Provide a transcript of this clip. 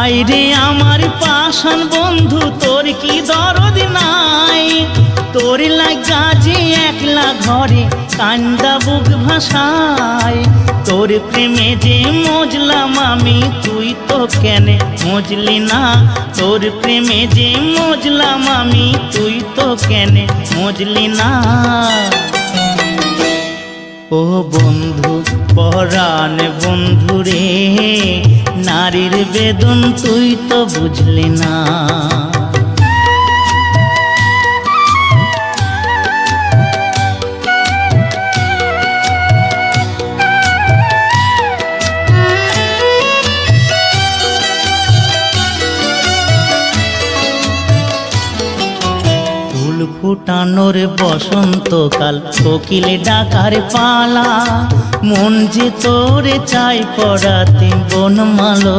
হায়রে আমার পাষাণ বন্ধু, তোর কি দরদ নাই? তোর লাগা যে একলা ঘরে কান্দা বুক ভাষায়। তোর প্রেমে যে মজলাম আমি, তুই তো কেনে মজলি না? তোর প্রেমে যে মজলাম আমি, তুই তো কেনে মজলি না? ও বন্ধু পরাণ বন্ধু রে, নারীর বেদন তুই তো বুঝলি না। ফুল ফুটানোর বসন্তকাল, কোকিল ডাকার পালা, মন যে তোরে চাই পড়াতে বনমালো।